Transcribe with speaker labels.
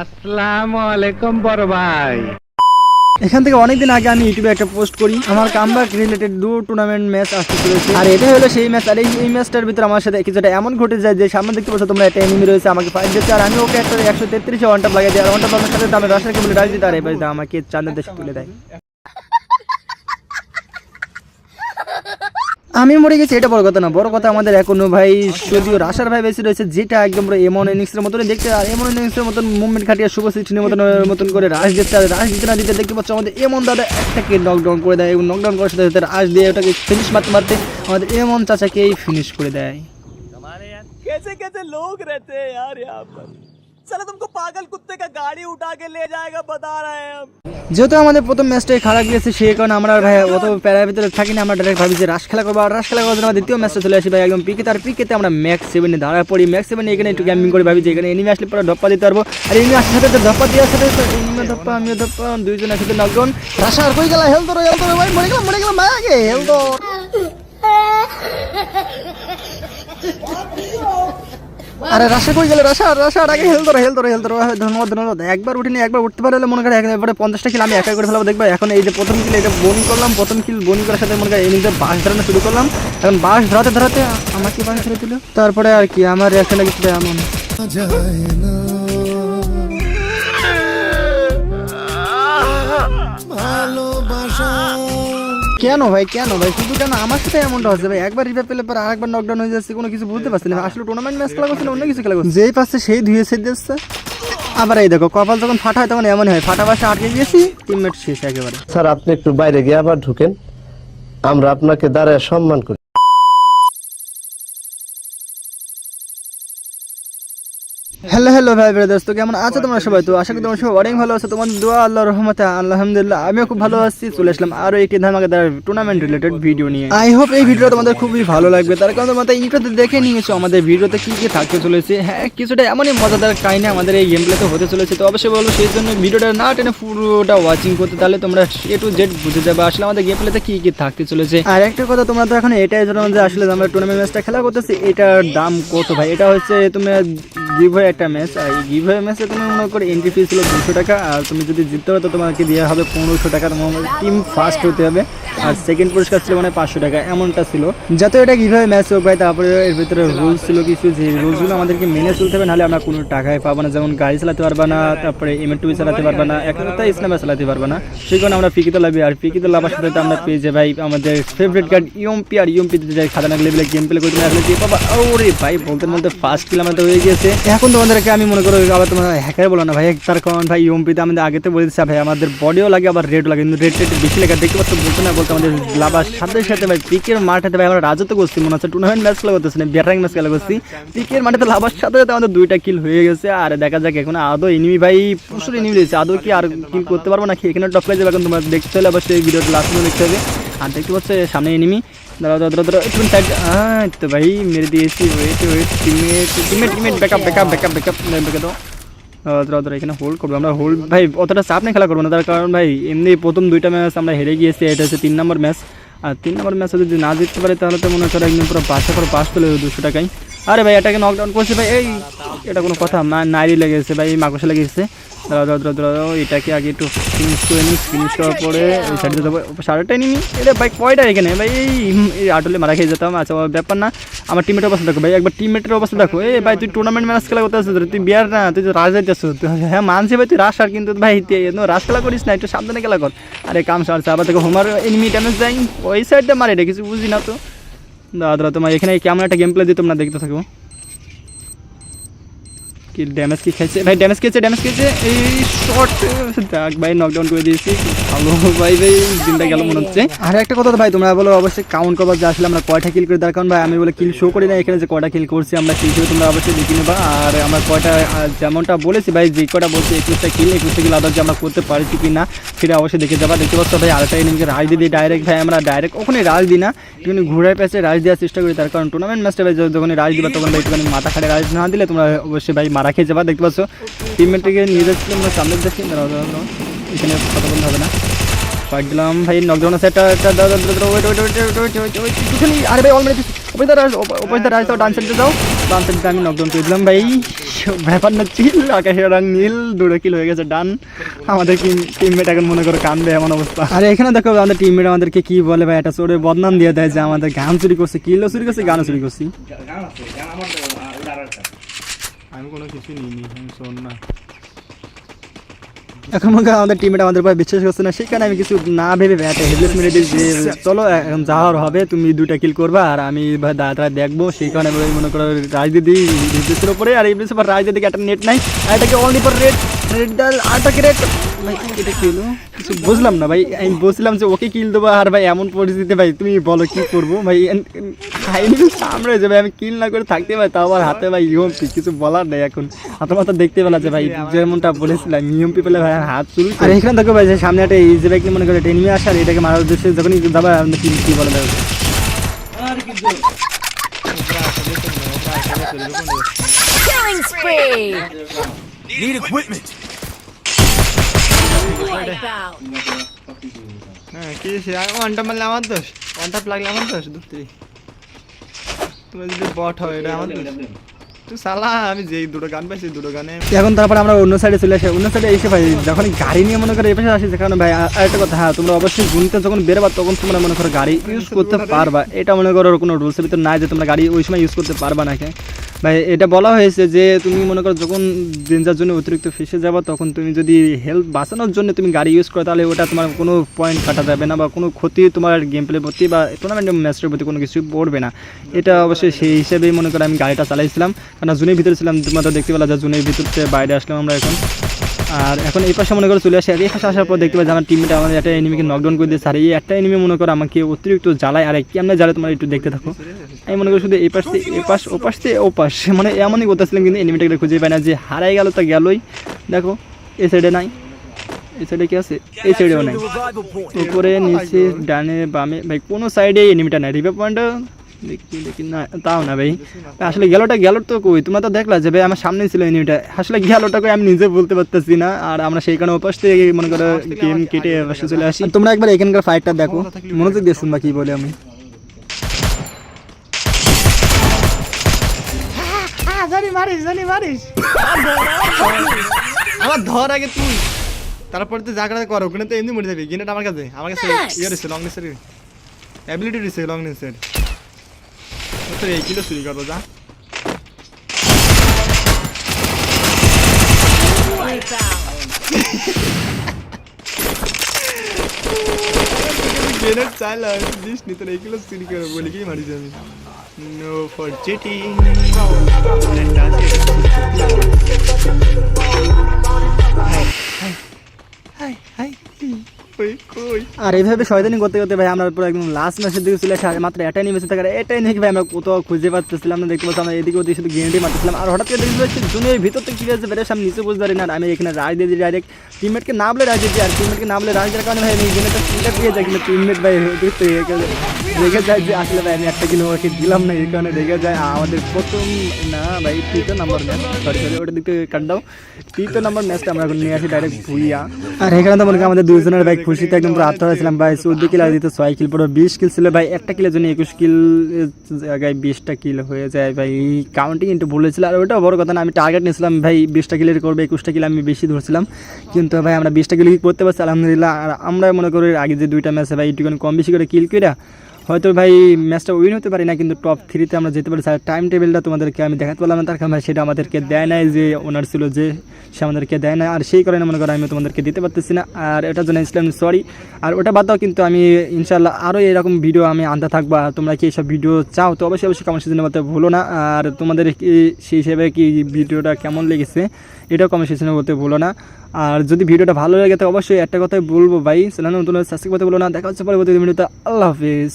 Speaker 1: আসসালামু আলাইকুম বড় ভাই।
Speaker 2: এখান থেকে অনেকদিন আগে আমি ইউটিউবে একটা পোস্ট করি, আমার কামব্যাক রিলেটেড 2 টুর্নামেন্ট ম্যাচ আসতে চলেছে। আর এটা হলো সেই ম্যাচ। আর এই ম্যাচটার ভিতরে আমার সাথে কিছুটা এমন ঘটে যায় যে সামনে দেখতে পাচ্ছ তোমরা একটা এনিমি রয়েছে, আমাকে ফাইট দিচ্ছে আর আমি ওকে একটা 133 ওয়ান টাপ লাগাই দিই। আর ওয়ান টাপ লাগানোর সাথে আমি রাশারকে বলে ডাক দিই, তার এবার আমাকে চাঁদের দেশে তুলে দেয়। আমি মরে গেছি এটা বড় কথা না, বড় কথা আমাদের এখনো ভাই যদিও রাশার ভাই বেশি রয়েছে, যেটা একদম পুরো এমন ইনিংসের মতনই দেখতে। আর এমন ইনিংসের মতন মুভমেন্ট খাটিয়ে শুভ সৃষ্টির মতন করে রাশ দিচ্ছে। আর রাশ দিতে না দিতে দেখতে পাচ্ছ আমাদের এমন দাদা একটাকে নকডাউন করে দেয় এবং নকডাউন করার সাথে সাথে রাশ দিয়ে ওটাকে ফিনিশ মারতে মারতে আমাদের এমন চাচাকেই ফিনিশ করে দেয়।
Speaker 3: कैसे कैसे लोग रहते हैं यार यहाँ पर। साला तुमको पागल कुत्ते का गाड़ी उठा के ले जाएगा बता रहे हैं हम।
Speaker 2: যেহেতু আমাদের প্রথম ম্যাচটাই খারাপ গেছে সেই কারণে আমরা ভাই অত প্যারার ভিতরে থাকি না, আমরা ডাইরেক্ট ভাবি যে রাশ খেলা করবো। আর রাশ খেলা করার জন্য দ্বিতীয় ম্যাচটা চলে আসি ভাই একদম পিকে। তার পিকেতে আমরা ম্যাক্স 7-এ দাঁড়া পড়ি। ম্যাক্স 7 এখানে একটু ক্যাম্পিং করে ভাবি যে এখানে এনিমি আসলে পরে ধপ্পা দিতে পারবো। আর এনিমি আসার সাথে ধপ্পা দেওয়ার সাথে এনিমি ধপ্পা আমিও ধপ্পা, দুইজন একসাথে নকডাউন। রাশা আর কই গেল? হেলথ ভাই মরে গেলাম ভাই আগে হেলথ। আরে রাশা কই গেল? রাশা আগে হেলথ ধন্যবাদ। একবার উঠিনি, একবার উঠতে পারলে মনে করে একবারে 50টা কিল আমি একাই করে ফেলাবো। দেখবা এখন এই যে প্রথম কিল এটা বোনিং করলাম, প্রথম কিল বোনিং করার সাথে মনে করে এনিমিদের বাস ধরানো শুরু করলাম। এখন বাস ধরাতে আমাকে বাস ধরে দিল। তারপরে আর কি আমার রিয়াকশন কিছুটা এমন। কেন ভাই শুধু কেন আমার সাথে এমনটা হচ্ছে ভাই? একবার রিভাইভ পেলে পর আরেকবার নকডাউন হয়ে যাচ্ছে, কোনো কিছু বুঝতে পারছি না। আসলে টুর্নামেন্ট ম্যাচ খেলা করছে না অন্য কিছু খেলা করছে, যেই পাচ্ছে সেই ধুয়ে সেট দিচ্ছে। আবার এই দেখো কপাল যখন ফাটা হয় তখন এমন হয়, ফাটা বাসে আটকে গিয়েছি, টিমমেট শেষ একেবারে।
Speaker 4: স্যার আপনি একটু বাইরে গিয়ে আবার ঢুকেন, আমরা আপনাকে দাঁড়ায় সম্মান করি।
Speaker 2: হ্যালো ভাই ব্রাদার্স, তো কেমন আছো তোমরা সবাই? তো আশা করি তোমরা সবাই অনেক ভালো আছো, তোমাদের দোয়া আল্লাহর রহমতে আলহামদুলিল্লাহ আমিও খুব ভালো আছি। চলে আসলাম আরো একটি ধামাকাদার টুর্নামেন্ট রিলেটেড ভিডিও নিয়ে। আই হোপ এই ভিডিওটা তোমাদের খুবই ভালো লাগবে, তার কারণ তোমরা ইন্ট্রোতে দেখে নিয়েছো আমাদের ভিডিওতে কি কি থাকতে চলেছে। হ্যাঁ, কিছুটা এমনই মজাদার কাহিনী আমাদের এই গেম প্লেতে হতে চলেছে। তো অবশ্যই বলবো সেই জন্য ভিডিওটা না টেনে পুরোটা ওয়াচিং করতে, তাহলে তোমরা A to Z বুঝে যাবে আসলে আমাদের গেম প্লেতে কি কি থাকতে চলেছে। আর একটা কথা, তোমরা তো এখন এটাই জানো যে আসলে আমরা টুর্নামেন্ট ম্যাচটা খেলা করতেছি এটার দাম কত ভাই। এটা হচ্ছে তুমি গিভওয়ে একটা ম্যাচ, আর এই গিভওয়ে ম্যাচে তুমি মনে করো এন্ট্রি ফি ছিল 200 টাকা, আর তুমি যদি জিততে পারো তো তোমাকে দেওয়া হবে 1500 টাকা। তোমার টিম ফার্স্ট হতে হবে, আর সেকেন্ড পুরস্কার ছিল মানে 500 টাকা, এমনটা ছিল। যাতে এটা গিভওয়ে ম্যাচ হোক ভাই। তারপরে এর ভিতরে রুলস ছিল কিছু, যে রুলসগুলো আমাদেরকে মেনে চলতে হবে, নাহলে আমরা কোনো টাকায় পাবো না। যেমন গাড়ি চালাতে পারবা না, তারপরে M2 চালাতে পারবা না, একটা স্ন্যাপার চালাতে পারবা না। সেই কারণে আমরা পিকিতে লাভি, আর পিকিতে লাভার সাথে আমরা পেয়ে যাই ভাই আমাদের ফেভারিট গার্ড ইউএমপি। আর ইউএমপিতে যাই খাতানাক লেভেলে গেম প্লে করতে আসলে যে বাবা ওরে ভাই বলতে ফার্স্ট কিল আমাদের হয়ে গিয়েছে। এখন তোমাদেরকে আমি মনে করো আবার তোমরা হ্যাকার বলো না ভাই, তার কারণ ভাই ইউএমপিতে আমাদের আগেতে বলে দিচ্ছে ভাই আমাদের বডিও লাগে আবার রেডও লাগে, কিন্তু রেড বেশি লেখা দেখতে পাচ্ছ। বলতে আমাদের লাভার সাথে সাথে ভাই পিকের মাঠে ভাই আমরা রাজত্ব করছি, মনে হচ্ছে টুর্নামেন্ট ম্যাচ খেলা করতেছি না, ব্যাটারিং ম্যাচ খেলা করছি। পিকের মাঠে লাভার সাথে সাথে আমাদের 2টা কিল হয়ে গেছে। আর দেখা যাক এখন আদৌ এনিমি ভাই প্রচুর এনিমি রয়েছে, আদৌ কি আর কিল করতে পারবো নাকি এখানে টপ প্রাইজে। এখন তোমরা দেখতে হলে অবশ্যই ভিডিওটা লাস্ট পর্যন্ত দেখতে হবে। আর দেখতে পাচ্ছ সামনে এনিমি, দাঁড়াও একটু সাইড। তো ভাই মেরে দিয়েছি, ওয়েট টিমমেট ব্যাকআপ এখানে হোল্ড করবো আমরা। হোল্ড ভাই অতটা চাপ নিয়ে খেলা করবো না, তার কারণ ভাই এমনি প্রথম 2টা ম্যাচ আমরা হেরে গিয়েছি, এটা হচ্ছে 3 নম্বর ম্যাচ। আর 3 নম্বর ম্যাচে যদি না জিততে পারি তাহলে তো মনে করো একদম পুরো পাস তুলে 200 টাকায়। আরে ভাই এটাকে নকডাউন করছে ভাই, এই এটা কোনো কথা? নাইরি লেগেছে ভাই, মাকসে লেগেছে। দাঁড়াও এটাকে আগে একটু ফিনিশ করে নিই, ফিনিশ করার পরে এই সাইডে যাবো। 7টাই নিমি এটা ভাই কয়টা এখানে ভাই, এই আটলে মারা খেয়ে যেতাম। আচ্ছা ব্যাপার না, আমার টিমের অবস্থা দেখো ভাই, একবার টিমমেটের অবস্থা দেখো। এই ভাই তুই টুর্নামেন্ট ম্যাচ খেলা করতে আসছিস, তুই বিয়ার না, তুই তো রাজ যাইতেছো। হ্যাঁ মানছি ভাই তুই রাশ, আর কিন্তু ভাই রাশ খেলা করিস না, একটু সাবধানে খেলা কর। আরে কাম সারছে আবার দেখো হোমার এনিমি ড্যামেজ দেয় ওই সাইড দিয়ে মারে, এটা কিছু বুঝি না তো। দাদা তোমার এখানে কেমন একটা গেম প্লে দিয়ে তোমরা দেখতে থাকো। কি ড্যামেজ কি খাইছে ভাই, ড্যামেজ খেয়েছে এই শর্ট দেখ ভাই, নকডাউন করে দিয়েছি। ভালো ভাই দিনটা গেল মনে হচ্ছে। আর একটা কথা তো ভাই তোমরা বলো অবশ্যই কাউন্ট করবার যে আসলে আমরা কয়টা কিল করে, তার কারণ ভাই আমি বলে কিল শো করি না এখানে যে কয়টা কিল করছি আমরা, সেই হিসেবে তোমরা অবশ্যই দেখে নেবা। আর আমরা কয়টা যেমনটা বলেছি ভাই, যে কয়টা বলছি 21টা কিল আদার যে আমরা করতে পারছি কি না সেটা অবশ্যই দেখে যাবা। দেখতে পাচ্ছ ভাই আরেকটা এনিমিকে রাজ দিয়ে দিই ডাইরেক্ট ভাই, আমরা ডাইরেক্ট ওখানে রাজ দিই না, একটুখানি ঘুরায় পেছে রাজ দেওয়ার চেষ্টা করি। তার কারণ টুর্নামেন্ট ম্যাচটা ভাই যখন রাজ দিবা তখন ভাই একটুখানি মাথা খাটে রাজ না দিলে তোমরা অবশ্যই ভাই মারা খেয়ে যাবা। দেখতে পাচ্ছ টিমমেটকে নিয়ে যাচ্ছিল আমরা সামনে দেখছি, এখানে কথা বলতে হবে না। ফাইট দিলাম ভাই, নকডাউন সেটটা আরে ভাই অলরেডি ওপরে রাজ ডান সাইডে যাও, ডান সাইডে আমি নকডাউন করে দিলাম ভাই। ব্যাপার না, চিল আকাশের রং নীল, 2 কিল হয়ে গেছে, ডান। আমাদের টিমমেট এখন মনে করো কান্দে, এমন অবস্থা। আর এখানে দেখো আমাদের টিমমেট আমাদেরকে কি বলে ভাই, একটা চোরে বদনাম দিয়ে দেয় যে আমাদের গান চুরি করছে, কিলও চুরি করছে, গানও চুরি করছি।
Speaker 1: আমি কোনো কিছু নিইনি, আমি শোন না।
Speaker 2: এখন মনে করো আমাদের টিমমেট আমাদের উপর বিশ্বাস করছে না, সেখানে আমি কিছু না ভেবে ব্যাটে হেডলেস মেরে দিই যে চলো এখন যাওয়ার হবে, তুমি 2টা কিল করবা আর আমি ভাই দাঁড়ায় দেখবো। সেই কারণে আমি মনে করো রাজদিদি হিডলেসের উপরে, আর হিডলেসের পর রাজদিদিকে একটা নেট নাই, আর এটাকে অনলি ফর রেড ডাল, আরটাকে রেড। ভাই এটা কি হলো কিছু বুঝলাম না ভাই। আমি বলছিলাম যে ওকে কিল দেবো, আর ভাই এমন পরিস্থিতি ভাই তুমি বলো কি করবো ভাই। সামনে যে ভাই আমি কিল না করে থাকতে ভাই, তাও আমার হাতে ভাই ইউএমপি, কিছু বলার নেই। এখন হাতে মাথা দেখতে পেলা যে ভাই যেমনটা বলেছিলাম ইউএমপি পেলে ভাই হাত চুরি। আর এখানে দেখো ভাই যে সামনে একটা ইজি বাইক মনে করে এনিমি আসে, আর এটাকে মারার উদ্দেশ্যে যখনই যাবে কি বলে দেবে।
Speaker 5: Killing spree!
Speaker 3: Need equipment.
Speaker 5: Wipeout!
Speaker 1: হ্যাঁ কি সে ওয়ানটা মারলে আমার দোষ, ওয়ানটা লাগলে আমার দোষ, দুটি তুমি যদি বট হয় এটা আমার দোষ। তুই সালা আমি যেই 2টো গান পাইছি 2টো গানে।
Speaker 2: এখন তারপরে আমরা অন্য সাইডে চলে আসি, অন্য সাইডে এসে ভাই যখন গাড়ি নিয়ে মনে করো এপাশে আসি, সেখানে ভাই আরেকটা কথা, হ্যাঁ তোমরা অবশ্যই গুনতে যখন বেরোবা তখন তোমরা মনে করো গাড়ি ইউজ করতে পারবা। এটা মনে করো কোনো রুলসের ভিতর নাই যে তোমরা গাড়ি ওই সময় ইউজ করতে পারবা না। ভাই এটা বলা হয়েছে যে তুমি মনে করো যখন ডেঞ্জার জন্য অতিরিক্ত ফেসে যাবা, তখন তুমি যদি হেল্প বাঁচানোর জন্য তুমি গাড়ি ইউজ করো, তাহলে ওটা তোমার কোনো পয়েন্ট কাটা যাবে না, বা কোনো ক্ষতি তোমার গেম প্লের প্রতি বা টুর্নামেন্টের ম্যাচের প্রতি কোনো কিছু পড়বে না। এটা অবশ্যই সেই হিসেবেই মনে করো আমি গাড়িটা চালাইছিলাম, কারণ জুনের ভিতরে ছিলাম, তোমরা দেখতে পেলা যে জুনের ভিতর থেকে বাইরে আসলাম আমরা এখন। আর এখন এই পাশে মনে করো চলে আসি, আর এই পাশে আসার পর দেখতে পাই যে আমার টিমমেট আমাদের একটা এনিমিকে নকডাউন করে দিয়েছে, আর এই একটা এনিমি মনে করো আমাকে অতিরিক্ত জ্বালায়। আর কেমনে জ্বালায় তোমরা একটু দেখতে থাকো। আমি মনে করি শুধু এই পাশ থেকে এ পাশ, ও পাশ থেকে ও পাশ, মানে এমনই করতেছিলাম, কিন্তু এনিমিটাকে খুঁজে পাই না, যে হারাই গেল তা গেলই। দেখো এই সাইডে নাই, এই সাইডে কি আছে, এই সাইডেও নাই, উপরে নিচে ডানে বামে ভাই কোনো সাইডে এনিমিটা নাই। রিভার পয়েন্টটা দেখি না, তাও না ভাই। আসলে গেলোর তো কই, তোমরা তো দেখলা যে ভাই আমার সামনে ছিল এনিমিটা, আসলে গেলোটা কই আমি নিজে বলতে পারতেছি না। আর আমরা সেই কারণে ওপাশ থেকে মনে করো গেম কেটে পাশে চলে আসি। তোমরা একবার এখানকার ফাইটটা দেখো, মনোযোগ দিয়ে শুনবা কি বলে আমি।
Speaker 1: মারিস আমার ধর আগে তুই, তারপর তুই জায়গাটা কর, ওখানে তো এমনি মরে যাবি। গেনেট আমার কাছে ইয়ে রয়েছে, লং নেসের অ্যাবিলিটি রয়েছে, লং নেসের। তোর এই কিলো চুরি করবো যা। গেনেট চাইলা দিস নি, তোর এই কিলো চুরি করবো বলে কি মারিস আমি। No for cheating.
Speaker 2: আর এইভাবে শয়তানি করতে করতে ভাই আমরা পুরো একদম লাস্ট ম্যাচের দিকে চলে আসে। মাত্র এটাই নিমেছে থাকার, এটাই নাকি ভাই আমরা কোথাও খুঁজে পাচ্ছিলাম না। দেখতে পাচ্ছি আমরা এদিকে ওদিকে শুধু গেন্ডি মারতেছিলাম, আর হঠাৎ করে দেখতে পাচ্ছি জুনের ভিতর থেকে কী হয়েছে বেরোস আমি নিচে বুঝতে পারি না। আমি এখানে রাজ দিয়ে দিই ডাইরেক্ট, টিমমেটকে না বলে রাজ দিচ্ছি, আর টিমমেটকে না বলে রাজ দেওয়ার কারণে ভাই আমি গেমটা ফিল্টার দিয়ে যাই, কিন্তু টিমমেট ভাই রেগে যায় যে আসলে ভাই আমি 1টা কিলো ওকে দিলাম না, এই কারণে রেগে যায়। আমাদের প্রথম না ভাই 3য় নাম্বার ম্যাচ, সরি ওটা দিকে কাট দাও, 3য় নাম্বার ম্যাচটা আমরা এখন নিয়ে আসি ডাইরেক্ট ভুইয়া। আর এখানে তো মনে করি আমাদের দুজনের ভাই খুশিতে একদম পুরো আত্মা হয়েছিলাম ভাই। 14 কিল আর দিতে 6 কিল, পুরো 20 কিল ছিল ভাই। একটা কিলের জন্য 21 কিল জায়গায় 20টা কিল হয়ে যায় ভাই। কাউন্টিং একটু ভুলেছিল, আর ওটাও বড় কথা না। আমি টার্গেট নিয়েছিলাম ভাই 20টা কিলের করবে, 21টা কিল আমি বেশি ধরছিলাম, কিন্তু ভাই আমরা 20টা কিল করতে পারছি আলহামদুলিল্লাহ। আর আমরা মনে করি আগে যে 2টা ম্যাচে ভাই একটু কম বেশি করে কিল করে হয়তো ভাই ম্যাচটা উইন হতে পারি না, কিন্তু টপ 3-তে আমরা যেতে পারি। স্যার টাইম টেবিলটা তোমাদেরকে আমি দেখাতে পারলাম না, তার কারণ সেটা আমাদেরকে দেয় নাই, যে ওনার ছিল যে সে আমাদেরকে দেয় না, আর সেই কারণে মনে করো আমি তোমাদেরকে দিতে পারতেছি না। আর এটার জন্য ইসলাম সরি। আর ওটা বাদ দাও, কিন্তু আমি ইনশাল্লাহ আরও এরকম ভিডিও আমি আনতে থাকবো। আর তোমরা কি এইসব ভিডিও চাও তো অবশ্যই কমেন্ট সেকশনে বলতে ভুলো না। আর তোমাদের সেই হিসেবে কি ভিডিওটা কেমন লেগেছে এটাও কমেন্ট সেকশনে বলতে ভুলো না। আর যদি ভিডিওটা ভালো লাগে তো অবশ্যই একটা কথাই বলবো ভাই, চ্যানেল নতুন সাবস্ক্রাইব করতে ভুলো না। দেখা হচ্ছে পরবর্তী ভিডিওতে। আল্লাহ হাফিজ।